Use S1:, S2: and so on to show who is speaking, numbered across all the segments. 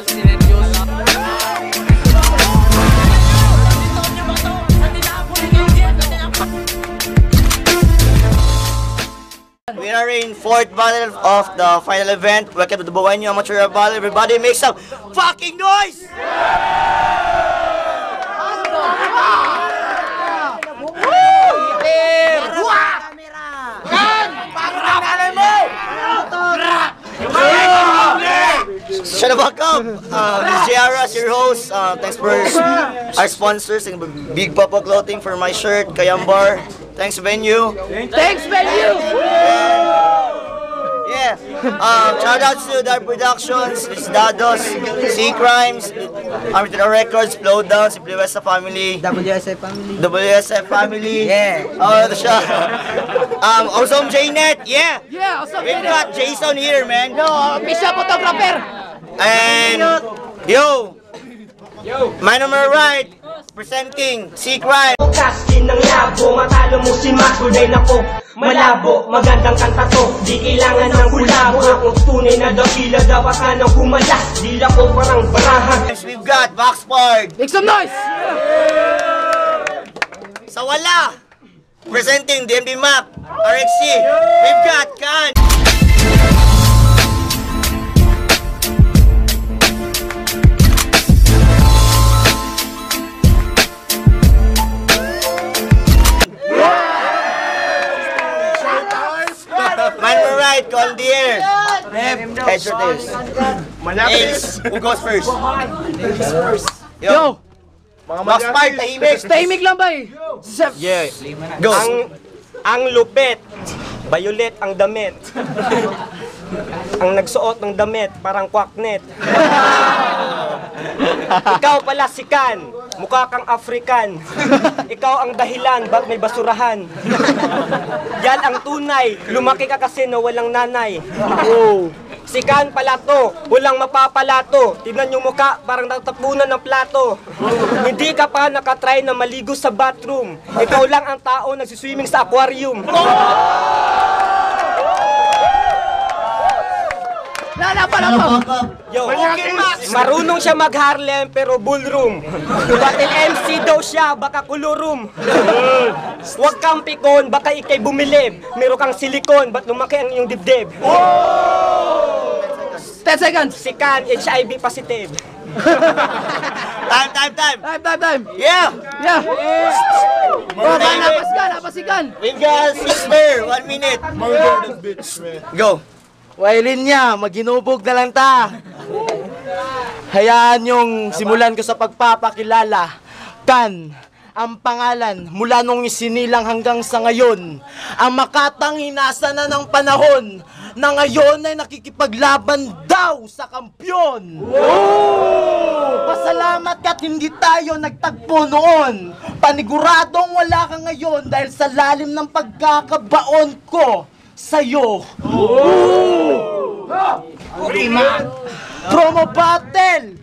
S1: We are in 4th battle of the final event. Welcome to the Buenyo Amateur Battle. Everybody make some fucking noise! Shut the fuck up! This is JRS, your host. Thanks for our sponsors, Big Papa Clothing for my shirt, Kayambar. Thanks, Venue.
S2: Thanks, Venue!
S1: Yeah. Shout out to Dark Productions, Miss Dados, C Crimes, Armature Records, Blowdown, Simply Westa Family,
S2: WSF family.
S1: WSF Family.
S2: Yeah.
S1: Ito siya. Awesome J-Net. Yeah.
S2: Yeah, also
S1: We've got Jason here, man.
S2: No, official photographer.
S1: And yo, my number right, presenting C Crime.
S3: Kaskin ng labo, matalo mo si Makulay na ko. Malabo, magandang kanta to, di kailangan ng kulabo. Akong tunay na dakila, dapat ka nang humalas. Dila ko parang barahan.
S1: We've got Boxpard.
S2: Make some noise!
S1: Sa wala, presenting DMD Map, RXC. We've got Kan. Man right, Condier. Headshotters. Ace, who goes first? Yo! Boxpard, tahimik.
S2: Tahimik lang ba eh?
S1: Yeah. Go.
S3: Ang lupit, violet ang damit. Ang nagsuot ng damit, parang kwaknet. Ikaw pala si Kan, mukha kang African. Ikaw ang dahilan, ba't may basurahan? Yan ang tunay, lumaki ka kasi na walang nanay. Si Kan pala to, walang mapapalato. Tignan yung mukha, parang natapunan ng plato. Hindi ka pa nakatry na maligo sa bathroom. Ikaw lang ang tao nagsiswimming sa aquarium. Yo, marunong siya mag-Harlem pero ballroom. Batil MC daw siya, baka kulurum. Huwag kang pikon, baka ikay bumilib. Meron kang silikon, ba't lumaki ang iyong dibdib?
S2: 10 seconds!
S3: Si Kan, HIV positive.
S1: Time. Yeah.
S2: Yeah! Oh, napasigan!
S1: We've got sister, 1 minute. Go.
S4: Wailin niya, maginubog na lang ta. Hayaan yung simulan ko sa pagpapakilala. Kan, ang pangalan mula nung isinilang hanggang sa ngayon. Ang makatang hinasa na ng panahon na ngayon ay nakikipaglaban daw sa kampyon. Pasalamat ka't hindi tayo nagtagpo noon. Paniguradong wala ka ngayon dahil sa lalim ng pagkakabaon ko sa'yo. Promo battle!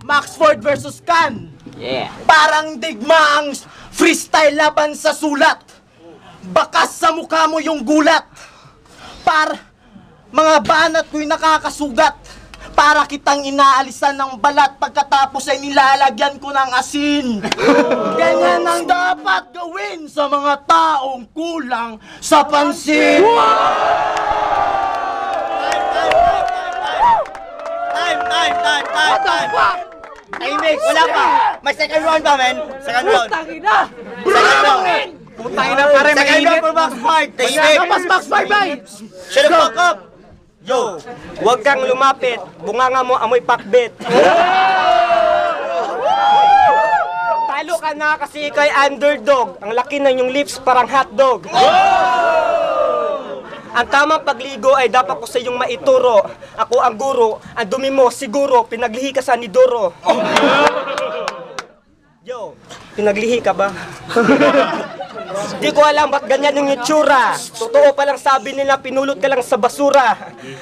S4: Maxford versus Kan.
S2: Yeah.
S4: Parang digmaang freestyle laban sa sulat. Bakas sa mukha mo yung gulat. Mga banat ko'y nakakasugat. Para kitang inaalisan ng balat. Pagkatapos ay nilalagyan ko ng asin. Ganyan ang dapat gawin sa mga taong kulang sa pansin.
S1: Time.
S2: What the fuck?
S1: Tahimik, wala pa. May second round pa, man. Second round.
S2: Putangina!
S1: Second round.
S2: Putangina pa rin,
S1: Second round for Boxpard. Tahimik.
S2: Boxpard, bye!
S1: Shut the fuck up.
S3: Yo, huwag kang lumapit. Bunganga mo amoy pakbet. Talo ka na kasi kay underdog. Ang laki ng yung lips parang hotdog. Ang tamang pagligo ay dapat ko sa iyong maituro. Ako ang guro, ang dumi mo siguro, pinaglihi ka sa nidoro. Yo, pinaglihi ka ba? Di ko alam ba't ganyan yung itsura. Totoo palang sabi nila pinulot ka lang sa basura.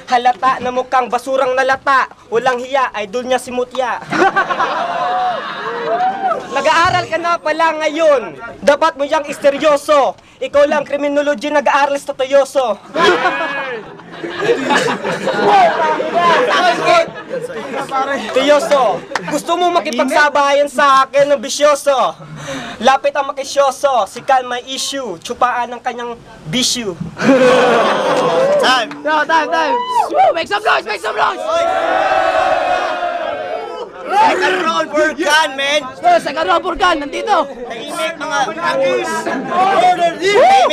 S3: Halata na mukhang basurang nalata. Walang hiya, idol niya si Mutya. Nag-aaral ka na pala ngayon. Dapat mo yang isteryoso. Ikaw lang criminology nag-aaral sa toyoso. Tiyoso, gusto mo makipagsabayan sa akin ng bisyoso? Lapit ang makisyoso, si Kan may issue, tsupaan ang kanyang bisyo.
S1: Time!
S2: No, time. Woo, make some noise, make some noise.
S1: Second round for Kan, man!
S2: Second round for Kan, nandito.
S1: Tahimik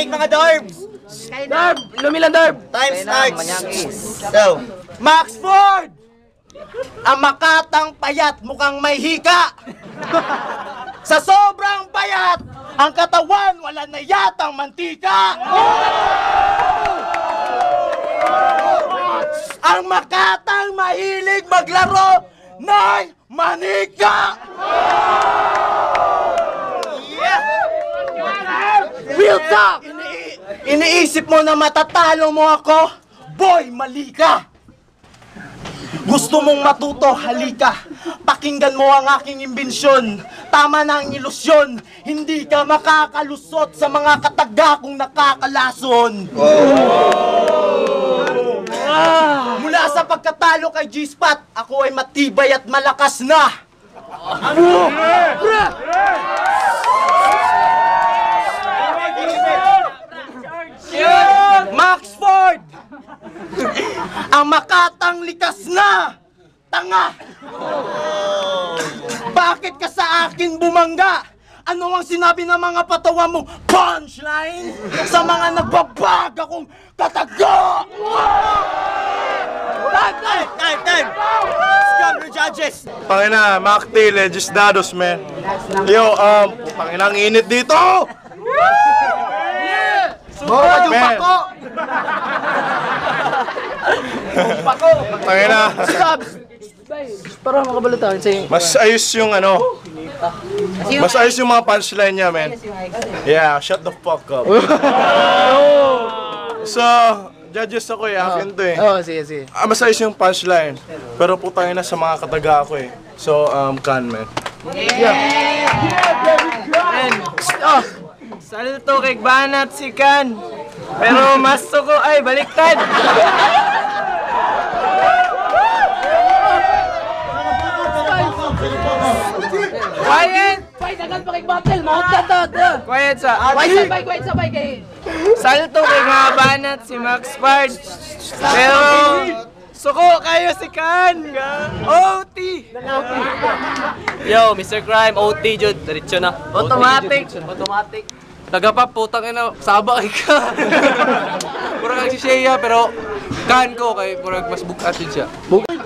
S1: mga darbs!
S2: Derb, lumilang Derb.
S1: Time starts! So,
S4: Maxford! Ang makatang payat mukhang may hika. Sa sobrang payat, ang katawan wala na yatang mantika. Ang makatang mahilig maglaro ng manika.
S2: Real talk.
S4: Iniisip mo na matatalo mo ako? Boy, mali ka! Gusto mong matuto, halika. Pakinggan mo ang aking imbensyon. Tama na ang ilusyon. Hindi ka makakalusot sa mga katagakong nakakalason. Mula sa pagkatalo kay G-Spot, ako ay matibay at malakas na. Maxford! Ang makatang likas na! Tanga! Bakit ka sa akin bumangga? Ano ang sinabi ng mga patawa mong punchline? Sa mga nagbabag akong kataga!
S1: time! Scum your judges!
S5: Pangina, Macti, Legislados, man. Yo, Pangina, ang init dito!
S4: Bawal yung
S5: Man.
S4: pako!
S5: Pangina,
S2: Stop. Para makabalita sa'yo.
S5: mas ayos yung mas ayos yung mga punchline niya, man. Yeah, shut the fuck up. So, judges ako akin to eh.
S2: Oh, sige.
S5: Mas ayos yung punchline. Pero putangin na sa mga kataga ako eh. So, Kan, man.
S3: Salto kay Banat si Kan, pero mas suko ay baliktad. Quiet!
S2: Fight, agad pa kay battle. Mahot ka to.
S3: Quiet sa
S2: Quiet sabay kay...
S3: Salto kay nga Banat si Max Pard, pero suko kayo si Kan. OT!
S6: Yo, Mr. Crime, OT, Jud. Diretso na.
S3: Automatic.
S6: Tagapap, putang ina, sabak ka. Murag nagsisheya, pero kan ko kay murag mas bukatin siya.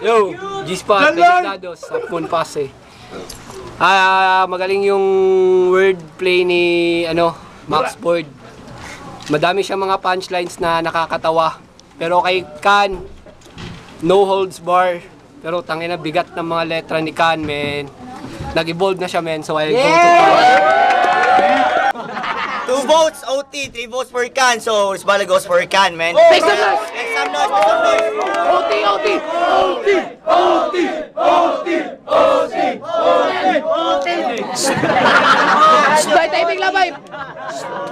S6: Yo, G-Spot, Legislados, sa phone pass eh. Magaling yung wordplay ni, Max Board. Madami siyang mga punchlines na nakakatawa. Pero kay Kan, no holds bar. Pero tangina bigat ng mga letra ni Kan, men. Nag-evolve na siya, men. So I'll go to
S1: 2 votes OT, 3 votes for Kan, so Risbala goes for Kan, man.
S2: Make some noise.
S1: Make some noise!
S2: Bay, timing lang, bay.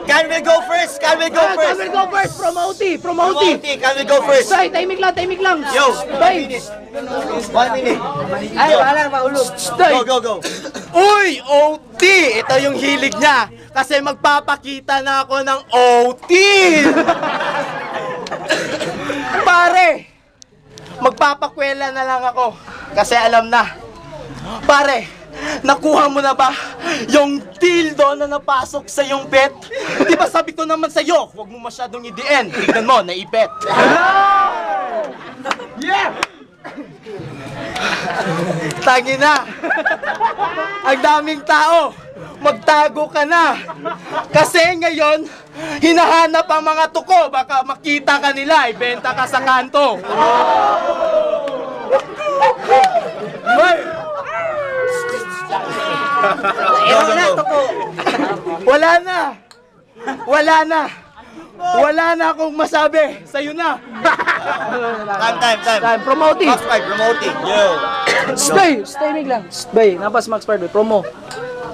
S1: Kan will go first!
S2: Kan will go first. From OT.
S1: Kan will go first!
S2: Bay, timing lang.
S1: Yo!
S2: Bay.
S1: 1 minute!
S2: Ay, wala na maulog.
S1: Go!
S4: Uy, OT! Ito yung hilig niya. Kasi magpapakita na ako ng OT! Pare, magpapakwela na lang ako. Kasi alam na. Pare, nakuha mo na ba yung dildo na napasok sa iyong pet? Di ba sabi ko naman sa'yo, huwag mo masyadong idiin. Tignan mo, naipet. Yeah! Tangi na. Ang daming tao. Magtago ka na. Kasi ngayon, hinahanap ang mga tuko. Baka makita ka nila, ibenta ka sa kanto. Hoy! Wala na akong masabi. Sa'yo na.
S1: Time.
S2: Promoting.
S1: Max 5, promoting. Yo!
S2: Timing lang. Bay, napas Max Pard, promo.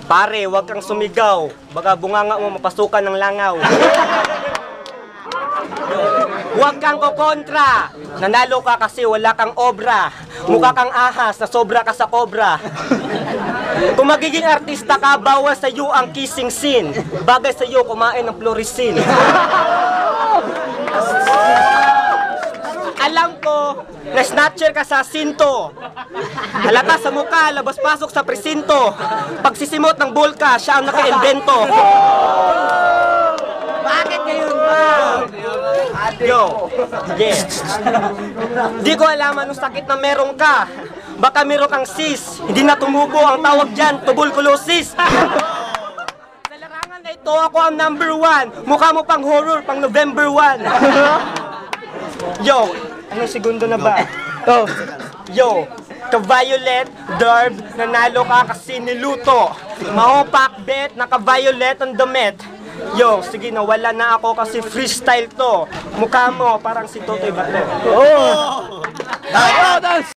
S3: Pare, huwag kang sumigaw. Baka bunganga mo mapasukan ng langaw. Huwag kang kokontra. Nanalo ka kasi wala kang obra. Mukha kang ahas na sobra ka sa cobra. Kung magiging artista ka, bawal sa iyo ang kissing scene. Bagay sa iyo kumain ng fluorescein. Alam ko na snatcher ka sa sinto. Halata sa mukha, labas-pasok sa presinto. Pagsisimot ng bulka, siya ang naka-invento. Bakit ngayon ba? Yo, yeah. Di ko alam anong sakit na meron ka. Baka meron kang sis. Hindi na tumubo ang tawag dyan, tuberculosis. Sa larangan na ito, ako ang number 1. Mukha mo pang horror, pang November 1. Yo, anong segundo na ba? Yo, ka-violet, derb, nanalo ka kasi niluto. Mahopak bet, naka-violet ang damit. Yo, sige, nawala na ako kasi freestyle to. Mukha mo, parang si Totoy Bato.